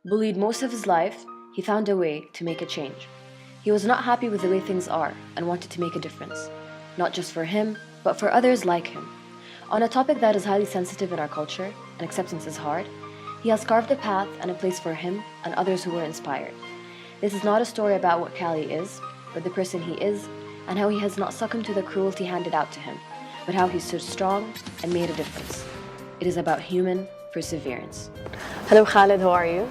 Bullied most of his life, he found a way to make a change. He was not happy with the way things are and wanted to make a difference, not just for him, but for others like him. On a topic that is highly sensitive in our culture, and acceptance is hard, he has carved a path and a place for him and others who were inspired. This is not a story about what Kali is, but the person he is, and how he has not succumbed to the cruelty handed out to him, but how he stood strong and made a difference. It is about human perseverance. Hello Khalid, how are you?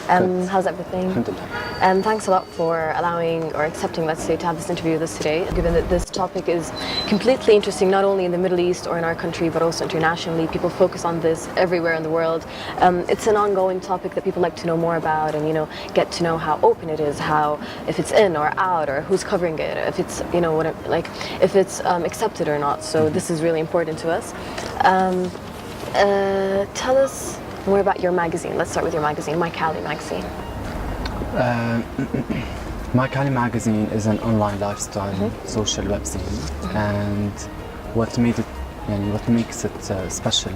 Good. How's everything? Alhamdulillah. Thanks a lot for allowing or accepting, let's say, to have this interview with us today, given that this topic is completely interesting, not only in the Middle East or in our country, but also internationally. People focus on this everywhere in the world. It's an ongoing topic that people like to know more about and, get to know how open it is, how, if it's in or out, or who's covering it, if it's, if it's accepted or not. So this is really important to us. Tell us more about your magazine. Let's start with your magazine, My Kali magazine. My Kali magazine is an online lifestyle social webzine, and what makes it special,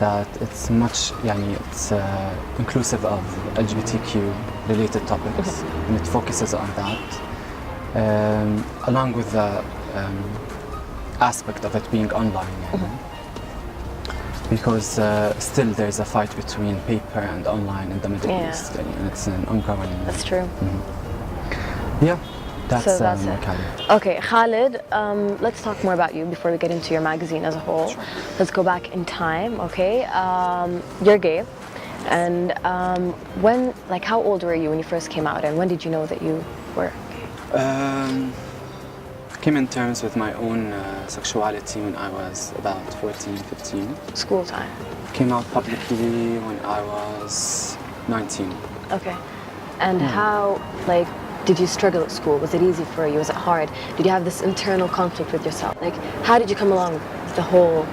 that it's much, it's inclusive of LGBTQ related topics, and it focuses on that, along with the aspect of it being online. Because still there's a fight between paper and online in the Middle East, and it's an ongoing. That's true. Yeah, that's it. Kali. Okay, Khalid, let's talk more about you before we get into your magazine as a whole. Sure. Let's go back in time, okay? You're gay, and how old were you when you first came out, and when did you know that you were gay? Came in terms with my own sexuality when I was about 14, 15. School time. Came out publicly when I was 19. Okay. And how, did you struggle at school? Was it easy for you? Was it hard? Did you have this internal conflict with yourself? How did you come along with the whole,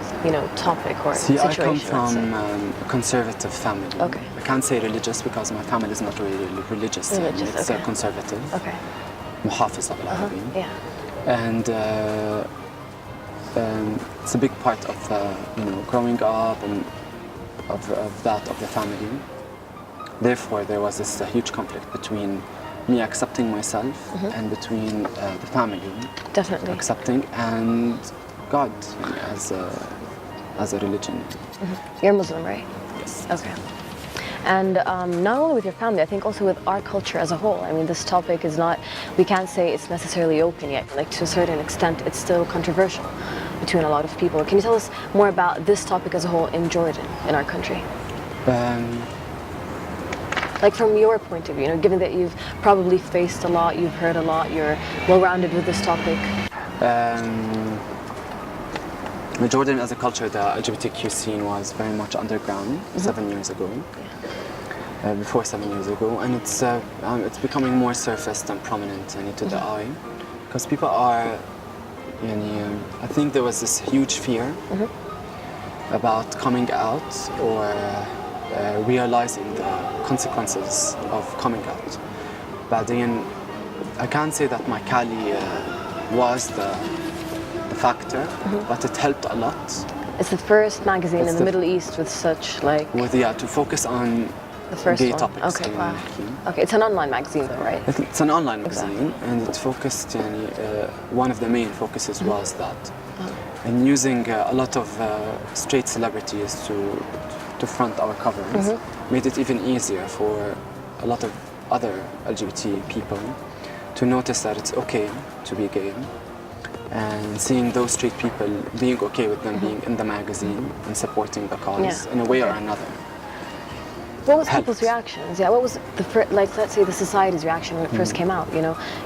topic or See, situation? I come from a conservative family. Okay. I can't say religious because my family is not really religious. It's okay. Conservative. Okay. محافظة بالعربي. Yeah. And it's a big part of growing up and of the family. Therefore, there was this huge conflict between me accepting myself and between the family Definitely. accepting, and God as a religion. You're Muslim, right? Yes. Okay. And not only with your family, I think also with our culture as a whole. I mean, this topic is not, we can't say it's necessarily open yet. To a certain extent, it's still controversial between a lot of people. Can you tell us more about this topic as a whole in Jordan, in our country? From your point of view, given that you've probably faced a lot, you've heard a lot, you're well-rounded with this topic. Jordan as a culture, the LGBTQ scene was very much underground 7 years ago. Yeah. Before 7 years ago, and it's becoming more surfaced and prominent to the eye, because people are, I think there was this huge fear about coming out or realizing the consequences of coming out. But then I can't say that my Kali was the factor, but it helped a lot. It's the first magazine in the Middle East with such to focus on the first gay one. topics. Okay, wow. Okay, it's an online magazine though, right? It's an online magazine, and it focused, one of the main focuses was that. And using a lot of straight celebrities to front our covers made it even easier for a lot of other LGBT people to notice that it's okay to be gay. And seeing those straight people being okay with them being in the magazine and supporting the cause in a way or another. What was people's reactions? Yeah, what was let's say the society's reaction when it first came out,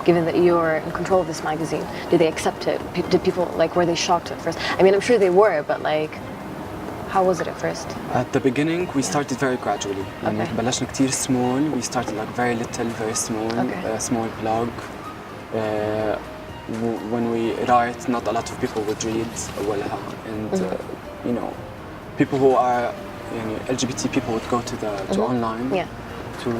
given that you're in control of this magazine? Did they accept it? Did people, were they shocked at first? I mean, I'm sure they were, but how was it at first? At the beginning, we started very gradually. Okay. بلشنا كتير small. We started very little, very small, small blog. When we write, not a lot of people would read, and people who are LGBT people would go to online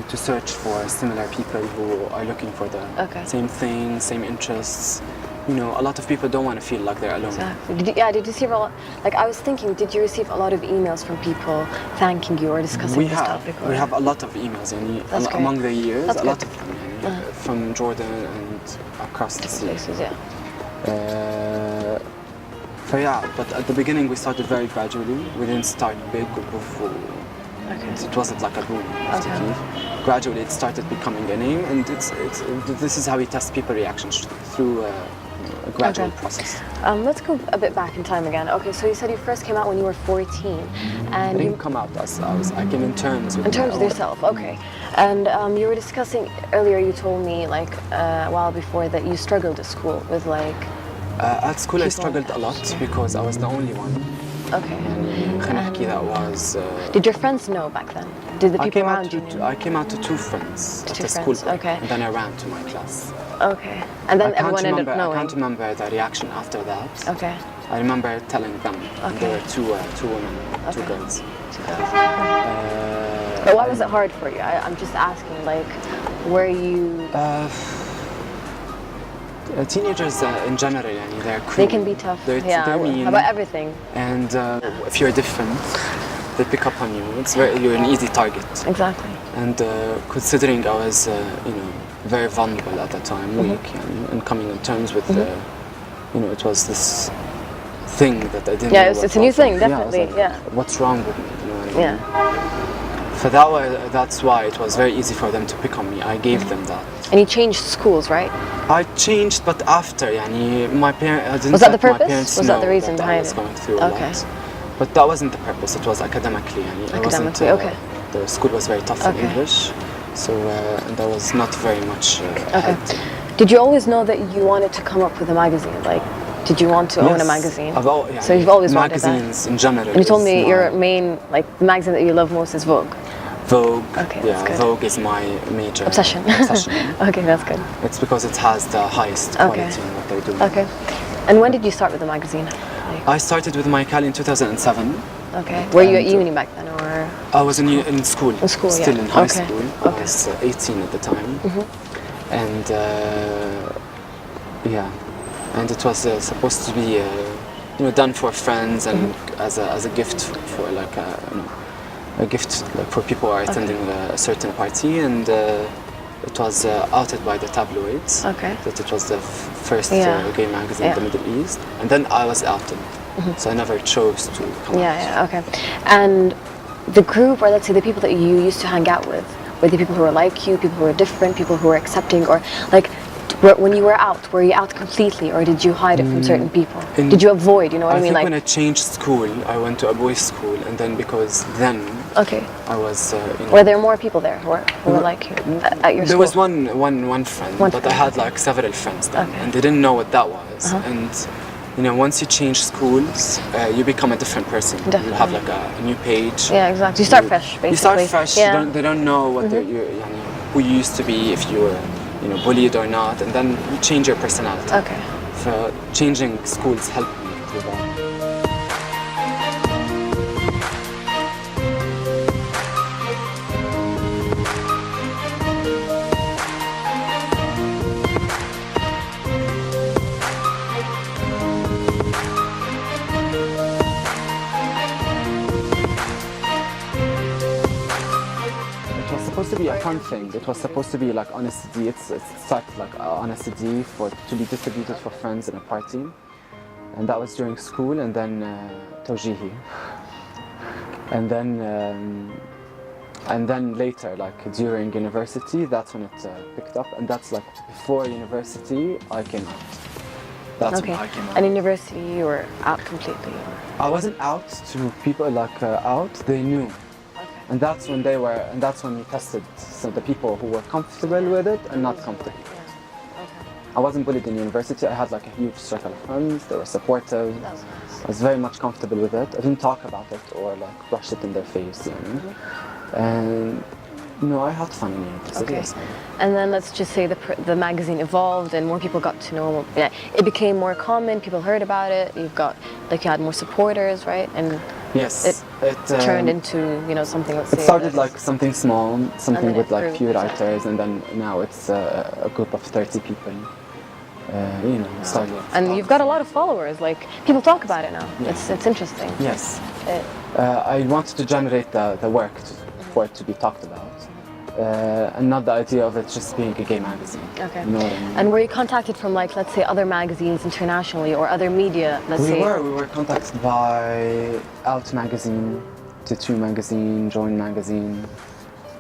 to search for similar people who are looking for the same thing, same interests, a lot of people don't want to feel like they're alone. Exactly. Did you receive a lot? Like I was thinking, did you receive a lot of emails from people thanking you or discussing this topic? We have a lot of emails That's great. among the years. That's a lot good. of them from Jordan and across the sea. Places, yeah. So yeah, but at the beginning we started very gradually. We didn't start big. Okay. It wasn't like a boom after Okay. Kyiv. Gradually it started becoming a name, and this is how we test people reactions through a gradual Okay. process. Let's go a bit back in time again. Okay, so you said you first came out when you were 14, I and didn't you, come out as I came in terms with in terms my of own- yourself, okay. And you were discussing earlier. You told me like a while before that you struggled at school with like. At school I People- struggled a lot because I was the only one. Okay. خلينا نحكي that was. Did your friends know back then? Did the people around you know? I came out to two friends at Two the school friends, break, okay. and then I ran to my class. Okay. And then I can't everyone ended remember. up I knowing. can't remember the reaction after that. Okay. I remember telling them. Okay. There were two women, two Okay. girls. But why was it hard for you? I'm just asking, like, were you... Teenagers in general, يعني, they're cruel. They can be tough. They're mean. About everything. And if you're different, they pick up on you. You're an easy target. Exactly. And considering I was, very vulnerable at that time, weak, and coming in terms with, it was this thing that I didn't know. Yeah, it's a new thing, Yeah, I was definitely. like, Yeah. What's wrong with me? You know what I mean? Yeah. So that's why it was very easy for them to pick on me. I gave them that. And you changed schools, right? I changed, but after, يعني, my parents. I didn't Was that the let my purpose? parents Was that know the reason that I behind was it? going through a Okay. lot. But that wasn't the purpose. It was academically. يعني. It wasn't, Academically, okay. The school was very tough in Okay. English, so and there was not very much Okay. help. Did you always know that you wanted to come up with a magazine? Like, did you want to own a Yes, magazine? yeah, So you've always wanted that? magazines in general. And you told is me my- your main, like, the magazine that you love most is Vogue. Vogue. Okay, that's Yeah, good. Vogue is my major Obsession. obsession. Okay, that's good. It's because it has the highest quality in what they do. Okay. And when did you start with the magazine? Like, I started with my Cali in 2007. okay. Were you at and, uni back then, or? I was in school. In school, Still yeah. in high Okay, school. okay. I was 18 at the time. And and it was supposed to be done for friends and as a gift for like a gift like for people who are attending a certain party, and it was outed by the tabloids Okay. that it was the first Yeah. gay magazine in the Yeah. Middle East, and then I was outed. So I never chose to come out. Yeah, okay. And the group, or let's say the people that you used to hang out with, were they people who were like you, people who were different, people who were accepting, or like when you were out, were you out completely, or did you hide it from certain people? Did you avoid, you know what I mean? think Like, when I changed school, I went to a boys' school, and then because then okay. I was, Were there more people there who were like you at your there school? was one friend, One but friend. I had like several friends then, Okay. and they didn't know what that was. And once you change schools, you become a different person. You Definitely. have like a new page. Yeah, exactly. You start fresh, basically. You start fresh. Yeah. They don't know what who you used to be, if you were bullied or not, and then you change your personality. Okay. So changing schools helped me through that. It was supposed to be a fun thing. It was supposed to be like on a CD. It's started like on a CD to be distributed for friends in a party, and that was during school. And then توجيهي, and then later, like during university, that's when it picked up. And that's like before university, I came out. That's Okay. when I came out. And in university, you were out completely. I wasn't out to people like out. They knew. And that's when we tested the people who were comfortable with it and not comfortable. I wasn't bullied in university. I had like a huge circle of friends. They were supportive. I was very much comfortable with it. I didn't talk about it or like brush it in their face, And I had fun in university. Okay. It was fun. And then let's just say the magazine evolved and more people got to know. Yeah, it became more common. People heard about it. You had more supporters, right? And Yes. it turned into something. Let's It say started that's- like something small, something then with it like grew. few writers, and then now it's a group of 30 people you know, started. And you've got a lot of followers. Like people talk about it now. It's interesting. Yes. Uh, I wanted to generate the work for it to be talked about, and not the idea of it just being a gay magazine. Okay. You know what I mean? And were you contacted from, like, let's say, other magazines internationally or other media? Let's say. We were contacted by Out Magazine, Tattoo Magazine, Join Magazine,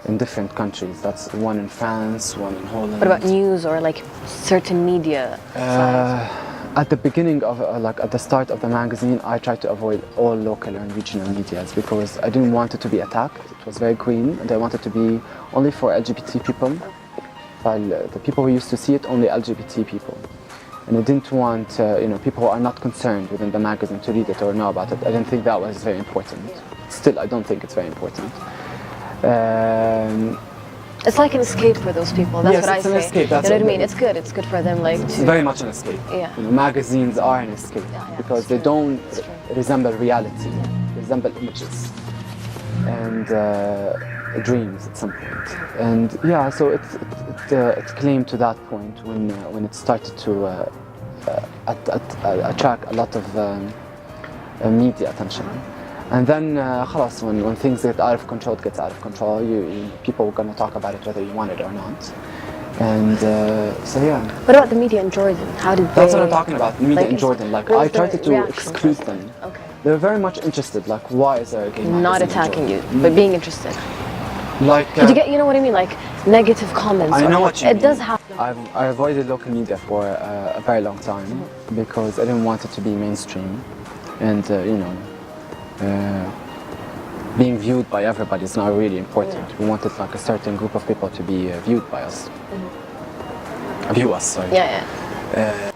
in different countries. That's one in France, one in Holland. What about news or like certain media? sites? At the beginning of, like at the start of the magazine, I tried to avoid all local and regional medias because I didn't want it to be attacked. It was very green, and I wanted to be only for LGBT people, while the people who used to see it, only LGBT people. And I didn't want, you know, people who are not concerned within the magazine to read it or know about it. I didn't think that was very important. Still, I don't think it's very important. It's like an escape for those people. That's Yes, what it's I an say. escape, that's You know what I what mean? It's good. It's good for them, like It's to. very much an escape. Yeah. You know, magazines are an escape because it's they true. don't It's true. resemble reality, they resemble images and dreams at some point. And yeah, so it claimed to that point when it started to attract a lot of media attention. And then خلاص, when things get out of control, it gets out of control. People are going to talk about it whether you want it or not. And so yeah. What about the media in Jordan? How did they? That's what I'm talking about, media like, in Jordan. Like, what was I tried their to reaction exclude towards them. it? Okay. They were very much interested, like, why is there a gay magazine Not in attacking you, Jordan? but being interested. Like, Did you get, you know what I mean, like negative comments? I or- know what you mean. It does happen. I avoided local media for a very long time because I didn't want it to be mainstream, and you know, being viewed by everybody is not really important. We wanted like a certain group of people to be viewed by us. View us, sorry. Yeah,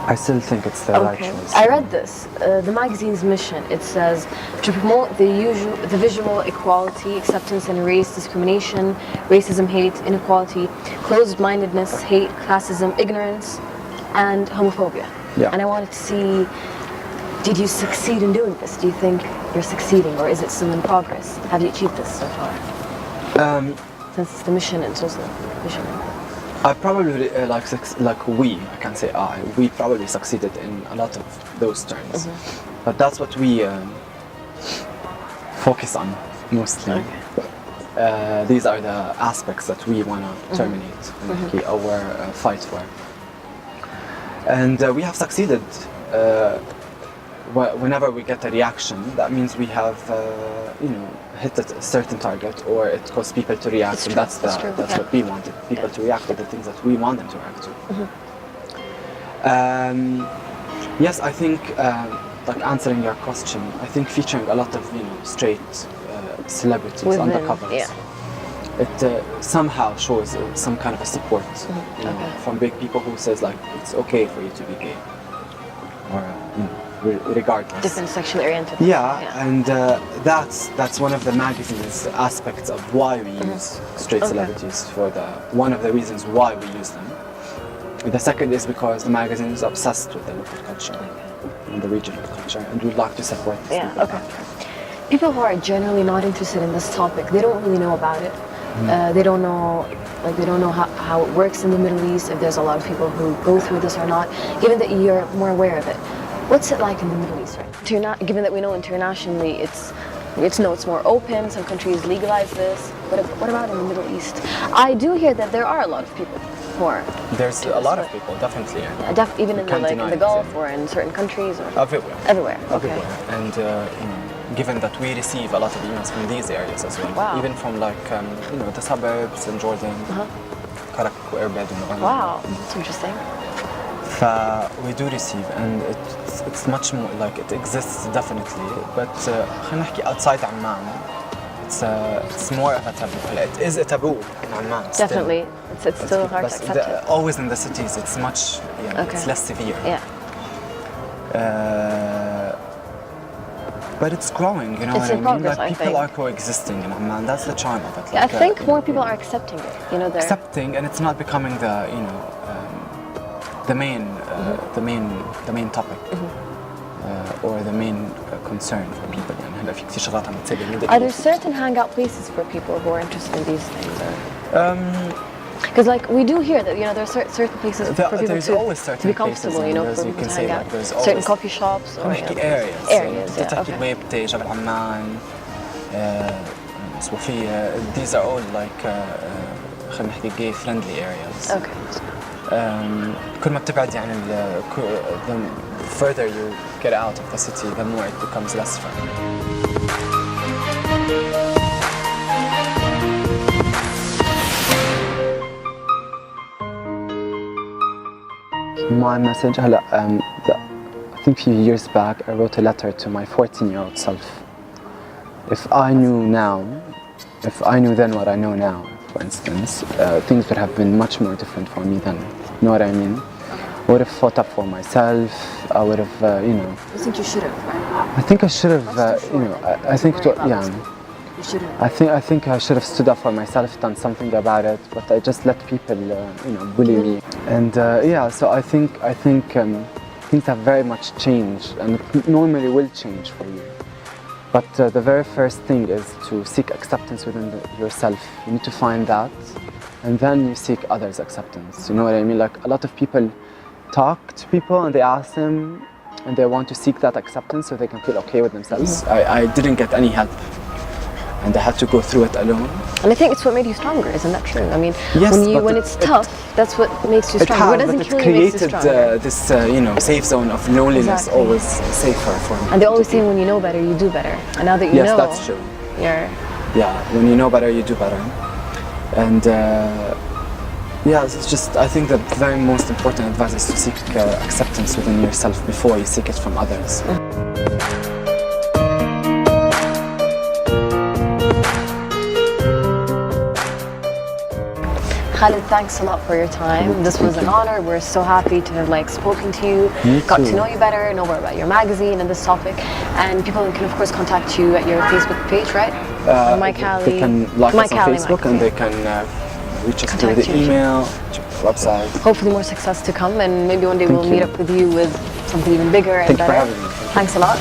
I still think it's the right Okay. choice. I read this. The magazine's mission. It says to promote the visual equality, acceptance, and race discrimination, racism, hate, inequality, closed-mindedness, hate, classism, ignorance, and homophobia. Yeah. And I wanted to see, did you succeed in doing this? Do you think you're succeeding, or is it still in progress? Have you achieved this so far? Since it's the mission, it's also the vision. I probably like I can say we probably succeeded in a lot of those terms, but that's what we focus on mostly. These are the aspects that we want to terminate our fight for, and we have succeeded. Whenever we get a reaction, that means we have, you know, hit a certain target, or it caused people to react, It's and true, that's true, that's yeah. what we wanted, people to react to the things that we want them to react to. Yes, I think, like answering your question, I think featuring a lot of, you know, straight celebrities on the Within, covers, yeah. it somehow shows some kind of a support, you know, Okay. from big people who says like it's okay for you to be gay, or you know, regardless. Different sexually oriented. Yeah, and that's one of the magazine's aspects of why we use straight Okay. celebrities for one of the reasons why we use them. The second is because the magazine is obsessed with the local culture and the regional culture, and we'd like to support these Yeah, people. okay. People who are generally not interested in this topic, they don't really know about it. They don't know, like they don't know how it works in the Middle East, if there's a lot of people who go through this or not. Given that you're more aware of it, what's it like in the Middle East, right? Given that we know internationally it's more open, some countries legalize this. What about in the Middle East? I do hear that there are a lot of people who are There's a lot of people, definitely, even in the, can't like in deny the it, Gulf yeah. or in certain countries or everywhere. everywhere. Okay. Everywhere. And you know, given that we receive a lot of emails from these areas as well, Wow. even from like you know, the suburbs in Jordan, Karak, Irbid, and all. Wow, that's interesting. We do receive, and it's much more like it exists definitely, but خلينا نحكي outside Amman, it's more of a taboo. It is a taboo in Amman. still. Definitely, it's still hard to But accept it. always in the cities, it's much, yeah, Okay. it's less severe. Yeah. But it's growing, you know It's what in I mean? progress, Like I people think. are coexisting in Amman. That's the charm of it. Yeah, I Like, think you more know, people are accepting it. You know, they're accepting, and it's not becoming the, you know, the main topic or the main concern for people. يعني هلا في كثير شغلات عم تصير بالميدل Are there إيست. certain hangout places for people who are interested in these things? Or? Because like we do hear that there are certain places for people There's always certain to be comfortable, places, for you people can to say hang that out. there's Certain always coffee shops or نحكي areas areas. Yeah, تحكي okay. بويبتي جبل عمان وفي these are all like خلينا نحكي gay friendly areas. Okay. كل ما بتبعدي عن the further you get out of the city, the more it becomes less fun. My message, هلا, I think a few years back I wrote a letter to my 14-year-old self. If I knew then what I know now, for instance, things would have been much more different for me then. You know what I mean? I would have fought up for myself. I would have, You think you should have, right? I think I should have, I think, yeah. You should have. I think I should have stood up for myself, done something about it, but I just let people, bully me. And so I think things have very much changed, and it normally will change for you. But the very first thing is to seek acceptance within yourself. You need to find that, and then you seek others' acceptance. You know what I mean? Like a lot of people talk to people and they ask them, and they want to seek that acceptance so they can feel okay with themselves. I didn't get any help, and I had to go through it alone. And I think it's what made you stronger, isn't that true? I mean, Yes, when it's tough, that's what makes you stronger. What doesn't kill you makes you created stronger. this safe zone of loneliness, Exactly. always safer for me. And they always say when you know better, you do better. And now that you Yes, know, that's true. you're Yeah, when you know better, you do better. And it's just, I think the very most important advice is to seek acceptance within yourself before you seek it from others. Khalid, thanks a lot for your time. This was an honor. We're so happy to have spoken to you, Me got to too. know you better, know more about your magazine and this topic. And people can of course contact you at your Facebook page, right? Mike Halley. They can like Mike us on Halley Facebook, and they can reach us through Contact the you. email, website. Hopefully more success to come, and maybe one day Thank we'll you. meet up with you with something even bigger and Thank you for better. having me. Thanks a lot.